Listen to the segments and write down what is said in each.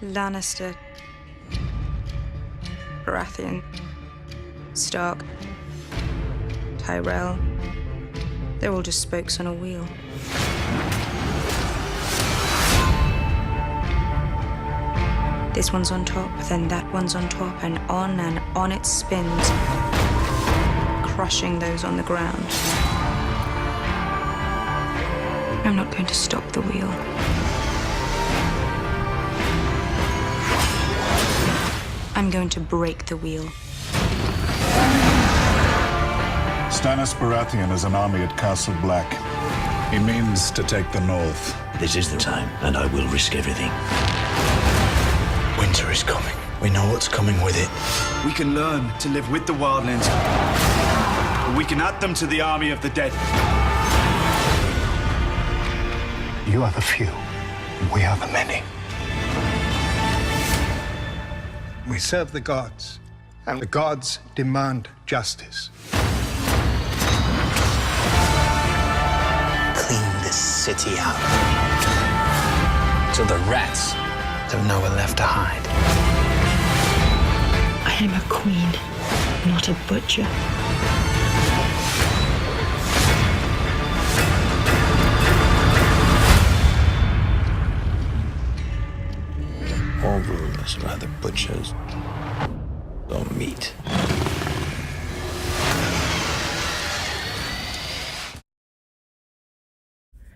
Lannister, Baratheon, Stark, Tyrell. They're all just spokes on a wheel. This one's on top, then that one's on top, and on it spins, crushing those on the ground. I'm not going to stop the wheel. I'm going to break the wheel. Stannis Baratheon has an army at Castle Black. He means to take the north. This is the time, and I will risk everything. Winter is coming. We know what's coming with it. We can learn to live with the wildlings. We can add them to the army of the dead. You are the few, we are the many. We serve the gods, and the gods demand justice. Clean this city out. So the rats have nowhere left to hide. I am a queen, not a butcher. All rulers are either butchers or meat.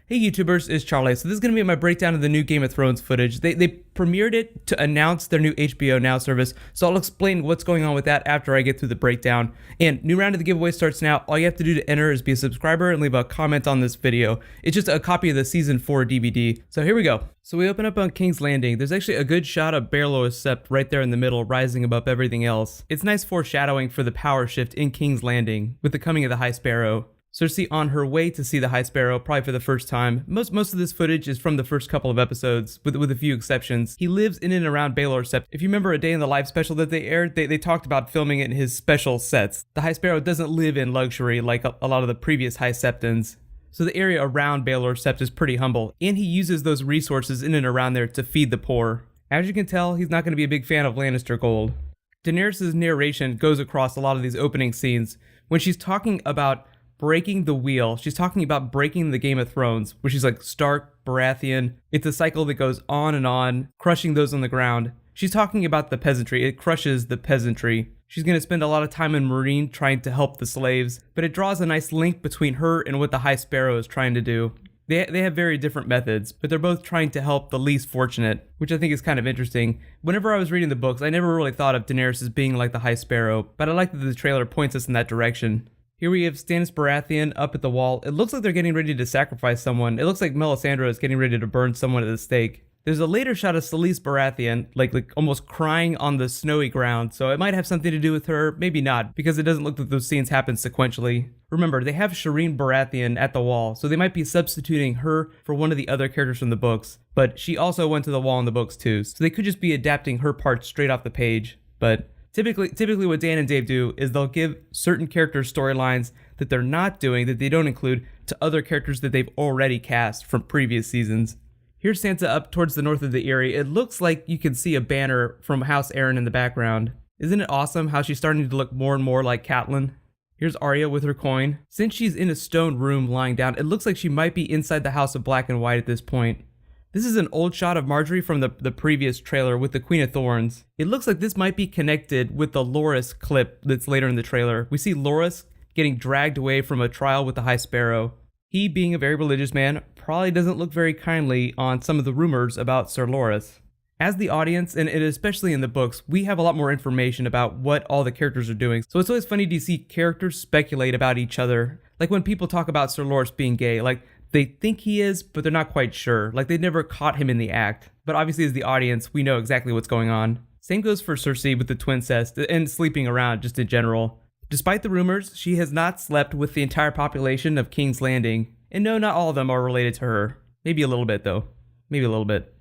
Hey YouTubers, it's Charlie. So this is going to be my breakdown of the new Game of Thrones footage. They premiered it to announce their new HBO Now service, so I'll explain what's going on with that after I get through the breakdown. And new round of the giveaway starts now. All you have to do to enter is be a subscriber and leave a comment on this video. It's just a copy of the Season 4 DVD. So here we go. So we open up on King's Landing. There's actually a good shot of Baelor Sept right there in the middle, rising above everything else. It's nice foreshadowing for the power shift in King's Landing with the coming of the High Sparrow. Cersei on her way to see the High Sparrow, probably for the first time. Most of this footage is from the first couple of episodes, with a few exceptions. He lives in and around Baelor Sept. If you remember A Day in the Life special that they aired, they talked about filming it in his special sets. The High Sparrow doesn't live in luxury like a lot of the previous High Septons. So the area around Baelor Sept is pretty humble, and he uses those resources in and around there to feed the poor. As you can tell, he's not going to be a big fan of Lannister gold. Daenerys' narration goes across a lot of these opening scenes. When she's talking about breaking the wheel, she's talking about breaking the Game of Thrones, where she's like Stark, Baratheon. It's a cycle that goes on, crushing those on the ground. She's talking about the peasantry. It crushes the peasantry. She's going to spend a lot of time in Meereen trying to help the slaves, but it draws a nice link between her and what the High Sparrow is trying to do. They have very different methods, but they're both trying to help the least fortunate, which I think is kind of interesting. Whenever I was reading the books, I never really thought of Daenerys as being like the High Sparrow, but I like that the trailer points us in that direction. Here we have Stannis Baratheon up at the wall. It looks like they're getting ready to sacrifice someone. It looks like Melisandre is getting ready to burn someone at the stake. There's a later shot of Selyse Baratheon, like almost crying on the snowy ground, so it might have something to do with her, maybe not, because it doesn't look like those scenes happen sequentially. Remember, they have Shireen Baratheon at the wall, so they might be substituting her for one of the other characters from the books, but she also went to the wall in the books too, so they could just be adapting her part straight off the page, but Typically what Dan and Dave do is they'll give certain characters storylines that they're not doing, that they don't include, to other characters that they've already cast from previous seasons. Here's Sansa up towards the north of the Eyrie. It looks like you can see a banner from House Aaron in the background. Isn't it awesome how she's starting to look more and more like Catelyn? Here's Arya with her coin. Since she's in a stone room lying down, it looks like she might be inside the House of Black and White at this point. This is an old shot of Margaery from the previous trailer with the Queen of Thorns. It looks like this might be connected with the Loras clip that's later in the trailer. We see Loras getting dragged away from a trial with the High Sparrow. He, being a very religious man, probably doesn't look very kindly on some of the rumors about Sir Loras. As the audience, and especially in the books, we have a lot more information about what all the characters are doing. So it's always funny to see characters speculate about each other. Like when people talk about Sir Loras being gay, like they think he is, but they're not quite sure. Like they never caught him in the act. But obviously as the audience, we know exactly what's going on. Same goes for Cersei with the twincest and sleeping around just in general. Despite the rumors, she has not slept with the entire population of King's Landing. And no, not all of them are related to her. Maybe a little bit though. Maybe a little bit.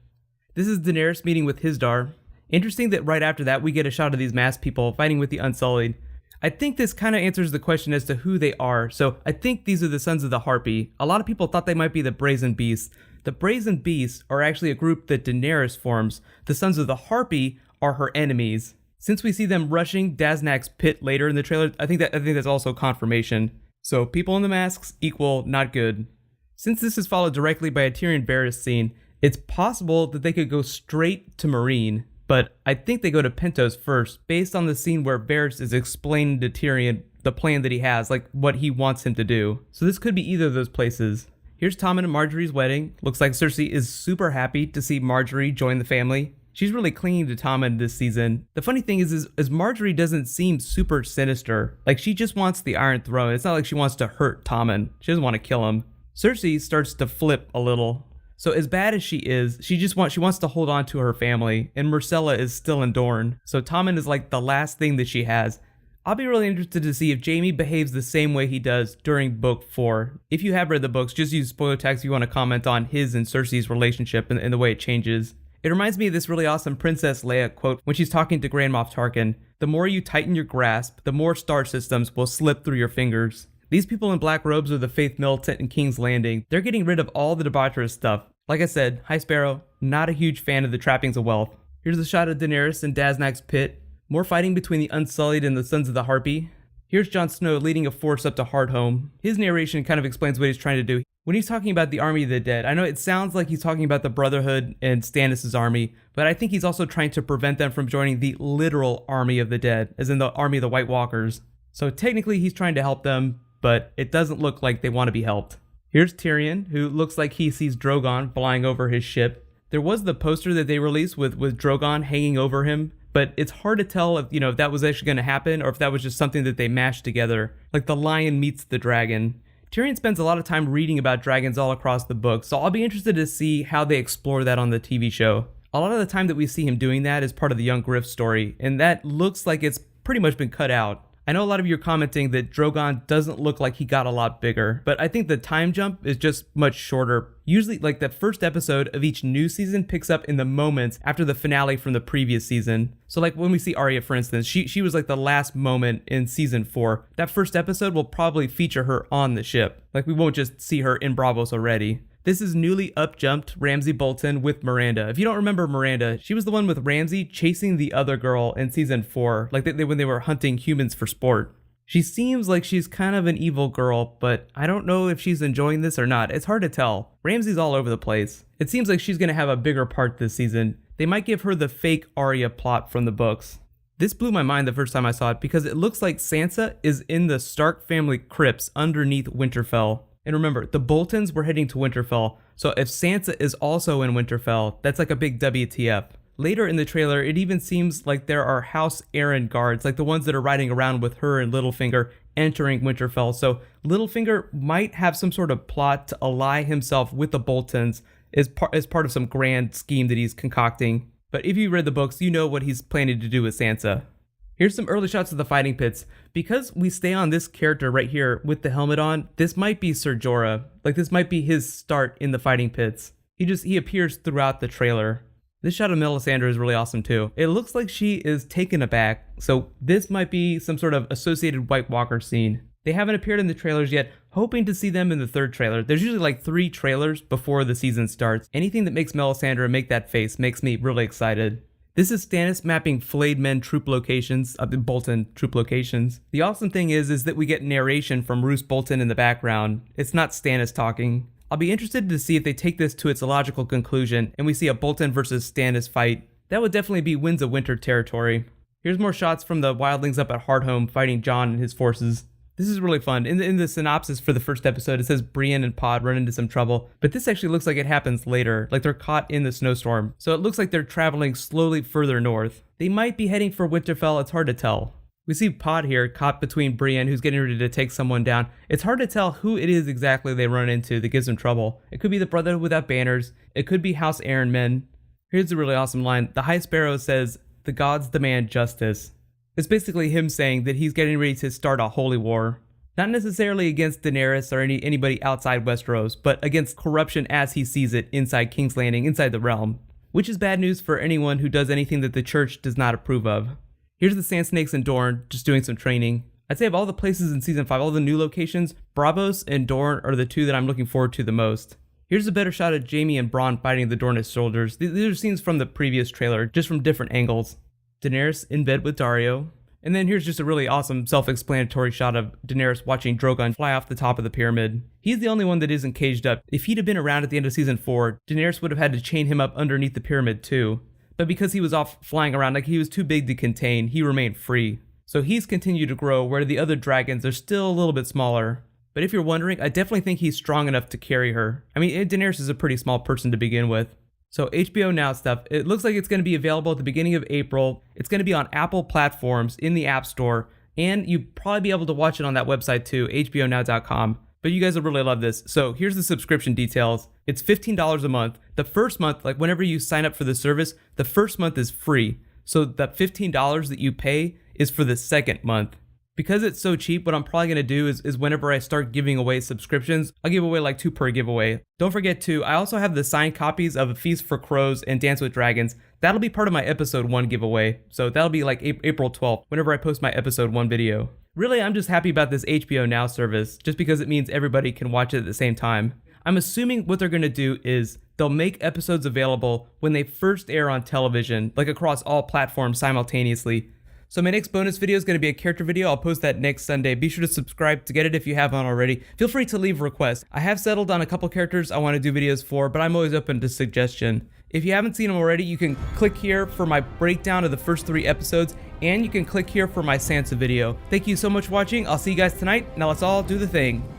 This is Daenerys meeting with Hizdahr. Interesting that right after that we get a shot of these masked people fighting with the Unsullied. I think this kind of answers the question as to who they are. So I think these are the Sons of the Harpy. A lot of people thought they might be the Brazen Beasts. the Brazen Beasts are actually a group that Daenerys forms. The Sons of the Harpy are her enemies. Since we see them rushing Daznak's pit later in the trailer, I think that's also confirmation. So people in the masks equal not good. Since this is followed directly by a Tyrion Varys scene, it's possible that they could go straight to Meereen, but I think they go to Pentos first, based on the scene where Varys is explaining to Tyrion the plan that he has, like what he wants him to do. So this could be either of those places. Here's Tommen and Marjorie's wedding. Looks like Cersei is super happy to see Marjorie join the family. She's really clinging to Tommen this season. The funny thing is Marjorie doesn't seem super sinister. Like, she just wants the Iron Throne. It's not like she wants to hurt Tommen. She doesn't want to kill him. Cersei starts to flip a little. So as bad as she is, she wants to hold on to her family, and Myrcella is still in Dorne. So Tommen is like the last thing that she has. I'll be really interested to see if Jaime behaves the same way he does during book 4. If you have read the books, just use spoiler text if you want to comment on his and Cersei's relationship and the way it changes. It reminds me of this really awesome Princess Leia quote when she's talking to Grand Moff Tarkin. The more you tighten your grasp, the more star systems will slip through your fingers. These people in black robes are the Faith Militant and King's Landing. They're getting rid of all the debaucherous stuff. Like I said, High Sparrow, not a huge fan of the trappings of wealth. Here's a shot of Daenerys in Daznak's pit. More fighting between the Unsullied and the Sons of the Harpy. Here's Jon Snow leading a force up to Hardhome. His narration kind of explains what he's trying to do. When he's talking about the army of the dead, I know it sounds like he's talking about the Brotherhood and Stannis' army, but I think he's also trying to prevent them from joining the literal army of the dead, as in the army of the White Walkers. So technically he's trying to help them, but it doesn't look like they want to be helped. Here's Tyrion, who looks like he sees Drogon flying over his ship. There was the poster that they released with Drogon hanging over him, but it's hard to tell if that was actually going to happen or if that was just something that they mashed together, like the lion meets the dragon. Tyrion spends a lot of time reading about dragons all across the book, so I'll be interested to see how they explore that on the TV show. A lot of the time that we see him doing that is part of the Young Griff story, and that looks like it's pretty much been cut out. I know a lot of you are commenting that Drogon doesn't look like he got a lot bigger, but I think the time jump is just much shorter. Usually, like, the first episode of each new season picks up in the moments after the finale from the previous season. So like when we see Arya, for instance, she was like the last moment in season 4. That first episode will probably feature her on the ship. Like, we won't just see her in Braavos already. This is newly up-jumped Ramsay Bolton with Miranda. If you don't remember Miranda, she was the one with Ramsay chasing the other girl in season 4, like when they were hunting humans for sport. She seems like she's kind of an evil girl, but I don't know if she's enjoying this or not. It's hard to tell. Ramsay's all over the place. It seems like she's going to have a bigger part this season. They might give her the fake Arya plot from the books. This blew my mind the first time I saw it because it looks like Sansa is in the Stark family crypts underneath Winterfell. And remember, the Boltons were heading to Winterfell, so if Sansa is also in Winterfell, that's like a big WTF. Later in the trailer, it even seems like there are House Aaron guards, like the ones that are riding around with her and Littlefinger entering Winterfell. So Littlefinger might have some sort of plot to ally himself with the Boltons as part of some grand scheme that he's concocting. But if you read the books, you know what he's planning to do with Sansa. Here's some early shots of the fighting pits. Because we stay on this character right here with the helmet on, this might be Ser Jorah. Like, this might be his start in the fighting pits. He appears throughout the trailer. This shot of Melisandre is really awesome too. It looks like she is taken aback, so this might be some sort of associated White Walker scene. They haven't appeared in the trailers yet, hoping to see them in the third trailer. There's usually like 3 trailers before the season starts. Anything that makes Melisandre make that face makes me really excited. This is Stannis mapping flayed men troop locations, Bolton troop locations. The awesome thing is that we get narration from Roose Bolton in the background. It's not Stannis talking. I'll be interested to see if they take this to its logical conclusion and we see a Bolton versus Stannis fight. That would definitely be Winds of Winter territory. Here's more shots from the wildlings up at Hardhome fighting Jon and his forces. This is really fun. In the synopsis for the first episode, it says Brienne and Pod run into some trouble, but this actually looks like it happens later, like they're caught in the snowstorm. So it looks like they're traveling slowly further north. They might be heading for Winterfell, it's hard to tell. We see Pod here caught between Brienne, who's getting ready to take someone down. It's hard to tell who it is exactly they run into that gives them trouble. It could be the Brotherhood without banners. It could be House Aaron men. Here's a really awesome line. The High Sparrow says, "The gods demand justice." It's basically him saying that he's getting ready to start a holy war. Not necessarily against Daenerys or anybody outside Westeros, but against corruption as he sees it inside King's Landing, inside the realm. Which is bad news for anyone who does anything that the church does not approve of. Here's the Sand Snakes in Dorne, just doing some training. I'd say of all the places in Season 5, all the new locations, Braavos and Dorne are the 2 that I'm looking forward to the most. Here's a better shot of Jaime and Bronn fighting the Dornish soldiers. These are scenes from the previous trailer, just from different angles. Daenerys in bed with Daario. And then here's just a really awesome self-explanatory shot of Daenerys watching Drogon fly off the top of the pyramid. He's the only one that isn't caged up. If he'd have been around at the end of season 4, Daenerys would have had to chain him up underneath the pyramid too. But because he was off flying around, like he was too big to contain, he remained free. So he's continued to grow, where the other dragons are still a little bit smaller. But if you're wondering, I definitely think he's strong enough to carry her. I mean, Daenerys is a pretty small person to begin with. So HBO Now stuff, it looks like it's going to be available at the beginning of April. It's going to be on Apple platforms in the App Store, and you'll probably be able to watch it on that website too, hbonow.com. But you guys will really love this. So here's the subscription details. It's $15 a month. The first month, like whenever you sign up for the service, the first month is free. So that $15 that you pay is for the second month. Because it's so cheap, what I'm probably going to do is whenever I start giving away subscriptions, I'll give away like 2 per giveaway. Don't forget to, I also have the signed copies of A Feast for Crows and Dance with Dragons. That'll be part of my episode 1 giveaway. So that'll be like April 12th, whenever I post my episode 1 video. Really, I'm just happy about this HBO Now service, just because it means everybody can watch it at the same time. I'm assuming what they're going to do is they'll make episodes available when they first air on television, like across all platforms simultaneously. So my next bonus video is going to be a character video. I'll post that next Sunday. Be sure to subscribe to get it if you haven't already. Feel free to leave requests. I have settled on a couple characters I want to do videos for, but I'm always open to suggestion. If you haven't seen them already, you can click here for my breakdown of the first 3 episodes, and you can click here for my Sansa video. Thank you so much for watching. I'll see you guys tonight. Now let's all do the thing.